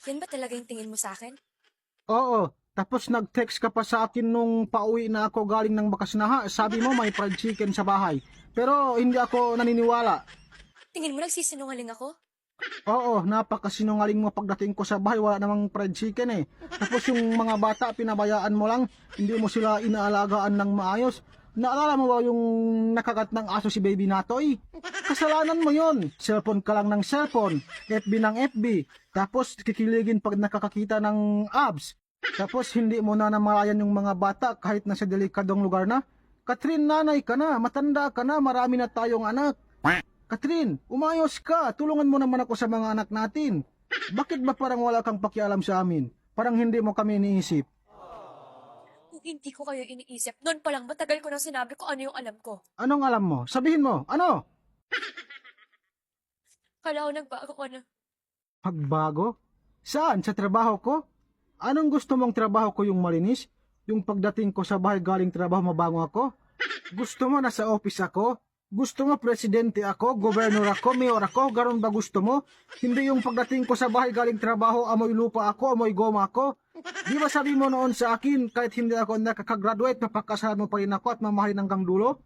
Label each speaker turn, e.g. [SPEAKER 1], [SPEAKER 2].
[SPEAKER 1] Yan ba talaga yung tingin mo sa akin?
[SPEAKER 2] Oo, tapos nag-text ka pa sa akin nung pauwi na ako galing ng Bakasnaha. Sabi mo may fried chicken sa bahay. Pero hindi ako naniniwala.
[SPEAKER 1] Tingin mo nagsisinungaling ako?
[SPEAKER 2] Oo, napakasinungaling mo pagdating ko sa bahay, wala namang fried chicken eh. Tapos yung mga bata, pinabayaan mo lang, hindi mo sila inaalagaan ng maayos. Naalala mo ba yung nakagat ng aso si Baby Natoy? Kasalanan mo yon. Cellphone ka lang ng cellphone, FB ng FB, tapos kikiligin pag nakakakita ng abs. Tapos hindi mo na namalayan yung mga bata kahit nasa delikadong lugar na. Katrin, nanay ka na, matanda ka na, marami na tayong anak. Katrin, umayos ka. Tulungan mo naman ako sa mga anak natin. Bakit ba parang wala kang pakialam sa amin? Parang hindi mo kami iniisip.
[SPEAKER 1] Kung hindi ko kayo iniisip, noon pa lang matagal ko nang sinabi ko ano yung alam ko.
[SPEAKER 2] Anong alam mo? Sabihin mo, ano?
[SPEAKER 1] Kala ko nagbago ko na.
[SPEAKER 2] Pagbago? Saan? Sa trabaho ko? Anong gusto mong trabaho ko yung malinis? Yung pagdating ko sa bahay galing trabaho mabango ako? Gusto mo nasa office ako? Gusto mo presidente ako, gobernur ako, mayor ako? Garon ba gusto mo? Hindi yung pagdating ko sa bahay galing trabaho, amoy lupa ako, amoy goma ako? Di ba sabi mo noon sa akin, kahit hindi ako nakakagraduate, mapakasalan mo pa rin ako at mamahalin hanggang dulo?